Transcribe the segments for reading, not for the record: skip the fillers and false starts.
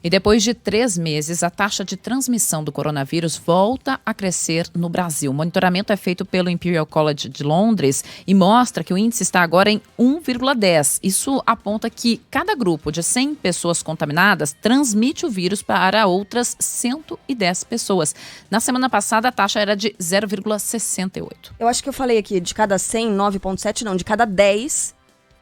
E depois de 3 meses, a taxa de transmissão do coronavírus volta a crescer no Brasil. O monitoramento é feito pelo Imperial College de Londres e mostra que o índice está agora em 1,10. Isso aponta que cada grupo de 100 pessoas contaminadas transmite o vírus para outras 110 pessoas. Na semana passada, a taxa era de 0,68. Eu acho que eu falei aqui, de cada 100, 9,7 não, de cada 10,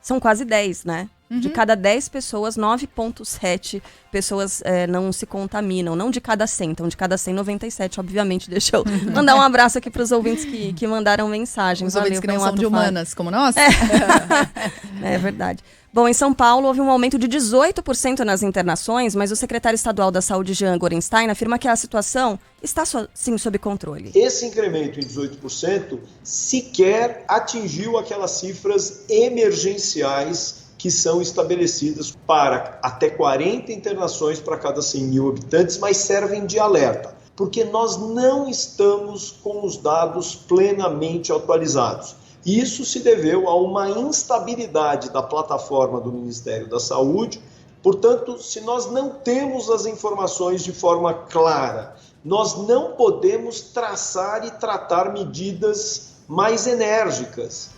são quase 10, né? De cada 10 pessoas, 9,7 pessoas não se contaminam. Não de cada 100, então de cada 100, 97, obviamente. Deixa eu mandar um abraço aqui para os ouvintes que mandaram mensagens. Os ouvintes que não são de humanas, como nós. É verdade. Bom, em São Paulo houve um aumento de 18% nas internações, mas o secretário estadual da Saúde, Jean Gorenstein, afirma que a situação está sim sob controle. Esse incremento em 18% sequer atingiu aquelas cifras emergenciais que são estabelecidas para até 40 internações para cada 100 mil habitantes, mas servem de alerta, porque nós não estamos com os dados plenamente atualizados. Isso se deveu a uma instabilidade da plataforma do Ministério da Saúde. Portanto, se nós não temos as informações de forma clara, nós não podemos traçar e tratar medidas mais enérgicas.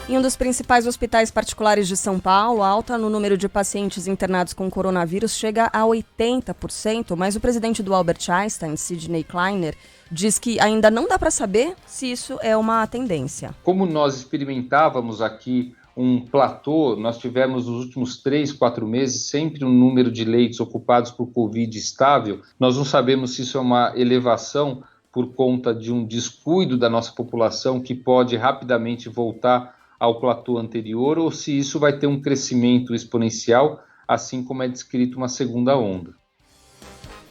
Em um dos principais hospitais particulares de São Paulo, a alta no número de pacientes internados com coronavírus chega a 80%, mas o presidente do Albert Einstein, Sidney Kleiner, diz que ainda não dá para saber se isso é uma tendência. Como nós experimentávamos aqui um platô, nós tivemos nos últimos 3, 4 meses sempre um número de leitos ocupados por Covid estável, nós não sabemos se isso é uma elevação por conta de um descuido da nossa população que pode rapidamente voltar ao platô anterior ou se isso vai ter um crescimento exponencial, assim como é descrito uma segunda onda.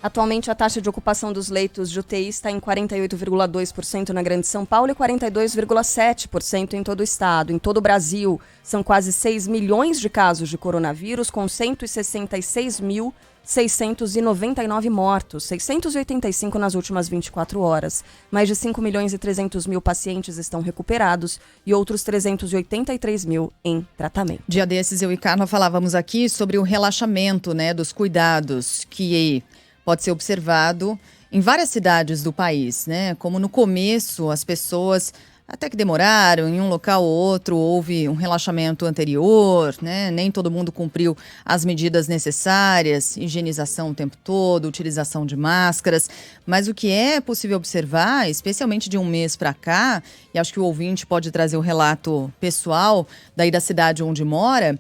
Atualmente, a taxa de ocupação dos leitos de UTI está em 48,2% na Grande São Paulo e 42,7% em todo o estado. Em todo o Brasil, são quase 6 milhões de casos de coronavírus, com 166.699 mortos, 685 nas últimas 24 horas. Mais de 5 milhões e 300 mil pacientes estão recuperados e outros 383 mil em tratamento. Dia desses, eu e Carla falávamos aqui sobre o relaxamento, dos cuidados que pode ser observado em várias cidades do país, Como no começo as pessoas até que demoraram, em um local ou outro houve um relaxamento anterior, Nem todo mundo cumpriu as medidas necessárias, higienização o tempo todo, utilização de máscaras, mas o que é possível observar, especialmente de um mês para cá, e acho que o ouvinte pode trazer o relato pessoal daí da cidade onde mora,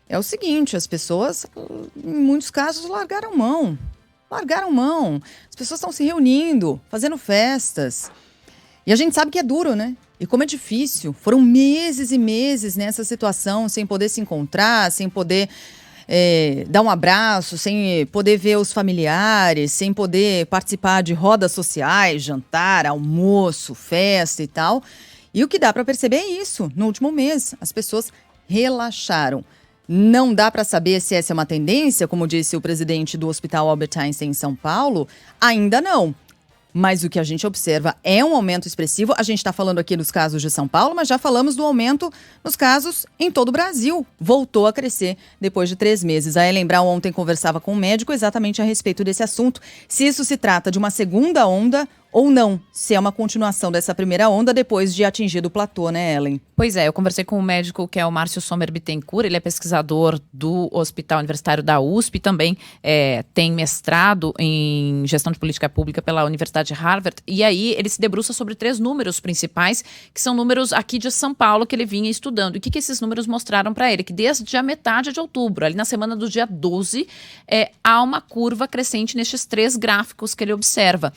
é o seguinte: as pessoas, em muitos casos, largaram mão. As pessoas estão se reunindo, fazendo festas. E a gente sabe que é duro, E como é difícil. Foram meses e meses nessa situação, sem poder se encontrar, sem poder dar um abraço, sem poder ver os familiares, sem poder participar de rodas sociais, jantar, almoço, festa e tal. E o que dá para perceber é isso. No último mês, as pessoas relaxaram. Não dá para saber se essa é uma tendência, como disse o presidente do Hospital Albert Einstein em São Paulo, ainda não. Mas o que a gente observa é um aumento expressivo. A gente está falando aqui dos casos de São Paulo, mas já falamos do aumento nos casos em todo o Brasil. Voltou a crescer depois de 3 meses. A Ellen Brown ontem conversava com um médico exatamente a respeito desse assunto. Se isso se trata de uma segunda onda ou não, se é uma continuação dessa primeira onda depois de atingido o platô, Ellen? Pois é, eu conversei com um médico que é o Márcio Sommer Bittencourt, ele é pesquisador do Hospital Universitário da USP, também tem mestrado em Gestão de Política Pública pela Universidade de Harvard, e aí ele se debruça sobre 3 números principais, que são números aqui de São Paulo que ele vinha estudando. E o que esses números mostraram para ele? Que desde a metade de outubro, ali na semana do dia 12, há uma curva crescente nestes 3 gráficos que ele observa.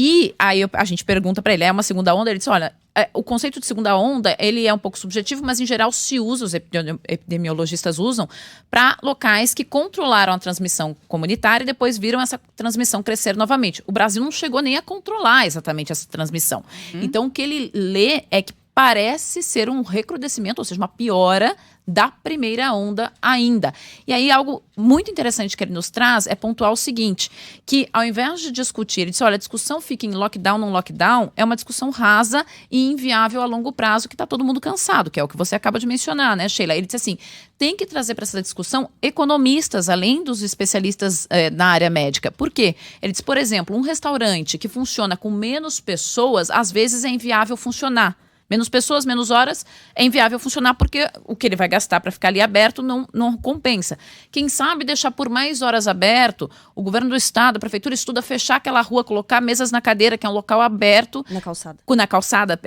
E aí a gente pergunta para ele, é uma segunda onda? Ele diz, olha, o conceito de segunda onda, ele é um pouco subjetivo, mas em geral se usa, os epidemiologistas usam, para locais que controlaram a transmissão comunitária e depois viram essa transmissão crescer novamente. O Brasil não chegou nem a controlar exatamente essa transmissão. Então o que ele lê é que parece ser um recrudescimento, ou seja, uma piora da primeira onda ainda. E aí algo muito interessante que ele nos traz é pontuar o seguinte, que ao invés de discutir, ele disse, olha, a discussão fica em lockdown, não lockdown, é uma discussão rasa e inviável a longo prazo, que está todo mundo cansado, que é o que você acaba de mencionar, né, Sheila? Ele disse assim, tem que trazer para essa discussão economistas, além dos especialistas na área médica. Por quê? Ele disse, por exemplo, um restaurante que funciona com menos pessoas, às vezes é inviável funcionar. Menos pessoas, menos horas, é inviável funcionar porque o que ele vai gastar para ficar ali aberto não compensa. Quem sabe deixar por mais horas aberto, o governo do estado, a prefeitura estuda fechar aquela rua, colocar mesas na cadeira, que é um local aberto. Na calçada. Na calçada,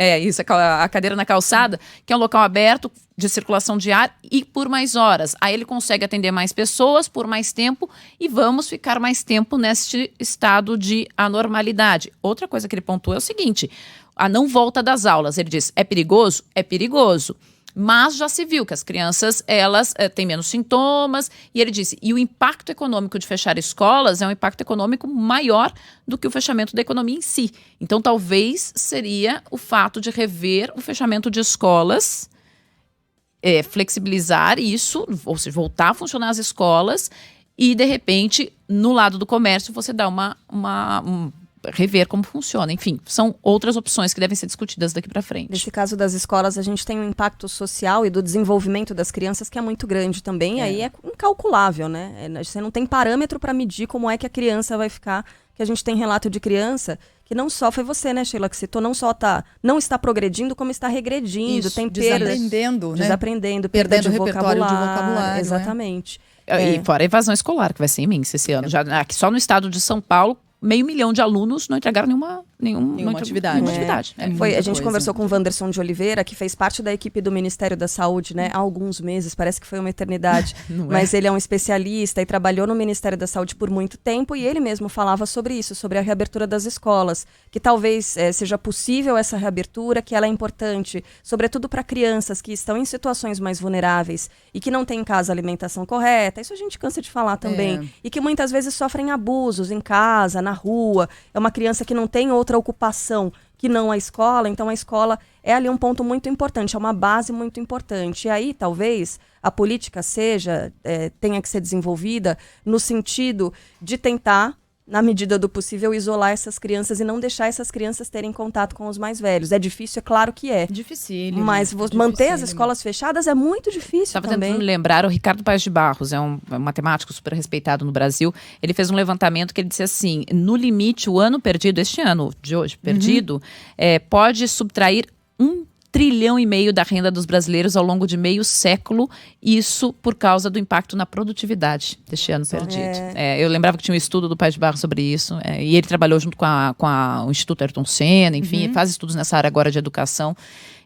a cadeira na calçada, que é um local aberto de circulação de ar e por mais horas. Aí ele consegue atender mais pessoas por mais tempo e vamos ficar mais tempo neste estado de anormalidade. Outra coisa que ele pontua é o seguinte, a não volta das aulas. Ele diz, é perigoso? É perigoso. Mas já se viu que as crianças, elas têm menos sintomas. E ele disse, e o impacto econômico de fechar escolas é um impacto econômico maior do que o fechamento da economia em si. Então, talvez seria o fato de rever o fechamento de escolas, flexibilizar isso, ou seja, voltar a funcionar as escolas e, de repente, no lado do comércio, você dá rever como funciona. Enfim, são outras opções que devem ser discutidas daqui para frente. Nesse caso das escolas, a gente tem um impacto social e do desenvolvimento das crianças que é muito grande também. Aí é incalculável, né? Você não tem parâmetro para medir como é que a criança vai ficar. Que a gente tem relato de criança que não só foi você, né, Sheila, que citou, não só não está progredindo, como está regredindo, Isso, tem perda. Desaprendendo, perda de repertório de vocabulário. Exatamente. E fora a evasão escolar, que vai ser imensa esse ano. Já, aqui só no estado de São Paulo, 500 mil de alunos não entregaram nenhuma atividade. A gente conversou com o Wanderson de Oliveira, que fez parte da equipe do Ministério da Saúde, né, há alguns meses, parece que foi uma eternidade, mas ele é um especialista e trabalhou no Ministério da Saúde por muito tempo e ele mesmo falava sobre isso, sobre a reabertura das escolas, que talvez seja possível essa reabertura, que ela é importante, sobretudo para crianças que estão em situações mais vulneráveis e que não têm em casa a alimentação correta, isso a gente cansa de falar também, e que muitas vezes sofrem abusos em casa, na rua, é uma criança que não tem outra ocupação que não a escola, então a escola é ali um ponto muito importante, é uma base muito importante. E aí, talvez, a política tenha que ser desenvolvida no sentido de tentar, na medida do possível, isolar essas crianças e não deixar essas crianças terem contato com os mais velhos. É difícil, é claro que é. Dificílimo. Mas manter as escolas fechadas é muito difícil Estava também. tentando lembrar, o Ricardo Paes de Barros, é um matemático super respeitado no Brasil, ele fez um levantamento que ele disse assim, no limite, o ano perdido, este ano de hoje, perdido, pode subtrair 1,5 trilhão da renda dos brasileiros ao longo de meio século, isso por causa do impacto na produtividade deste ano perdido. Eu lembrava que tinha um estudo do Paes de Barros sobre isso, e ele trabalhou junto com o Instituto Ayrton Senna, enfim, faz estudos nessa área agora de educação.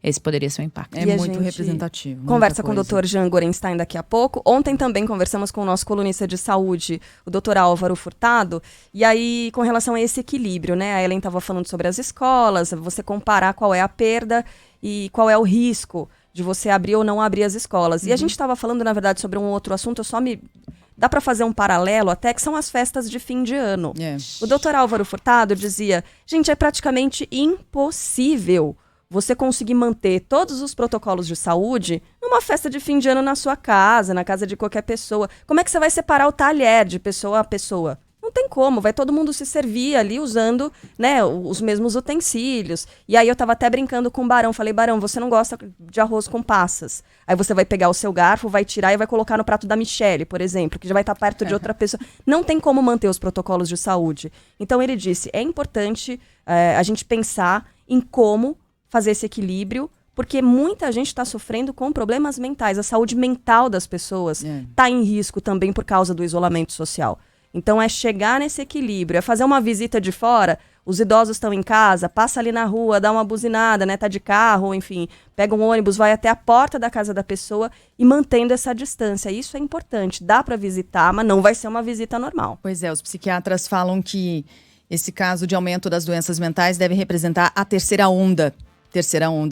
Esse poderia ser um impacto. É muito representativo. Conversa com o Dr. Jean Gorenstein daqui a pouco. Ontem também conversamos com o nosso colunista de saúde, o Dr. Álvaro Furtado, e aí com relação a esse equilíbrio, né? A Ellen estava falando sobre as escolas, você comparar qual é a perda e qual é o risco de você abrir ou não abrir as escolas. E a gente estava falando, na verdade, sobre um outro assunto, dá para fazer um paralelo até, que são as festas de fim de ano. O Dr. Álvaro Furtado dizia, gente, é praticamente impossível você conseguir manter todos os protocolos de saúde numa festa de fim de ano na sua casa, na casa de qualquer pessoa. Como é que você vai separar o talher de pessoa a pessoa? Não tem como, vai todo mundo se servir ali usando, né, os mesmos utensílios. E aí eu tava até brincando com o Barão, falei, Barão, você não gosta de arroz com passas. Aí você vai pegar o seu garfo, vai tirar e vai colocar no prato da Michele, por exemplo, que já vai estar perto de outra pessoa. Não tem como manter os protocolos de saúde. Então ele disse, é importante a gente pensar em como fazer esse equilíbrio, porque muita gente está sofrendo com problemas mentais. A saúde mental das pessoas está em risco também por causa do isolamento social. Então é chegar nesse equilíbrio, é fazer uma visita de fora, os idosos estão em casa, passa ali na rua, dá uma buzinada, né, tá de carro, enfim, pega um ônibus, vai até a porta da casa da pessoa e mantendo essa distância. Isso é importante, dá para visitar, mas não vai ser uma visita normal. Pois é, os psiquiatras falam que esse caso de aumento das doenças mentais deve representar a terceira onda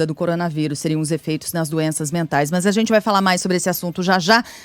do coronavírus, seriam os efeitos nas doenças mentais. Mas a gente vai falar mais sobre esse assunto já já.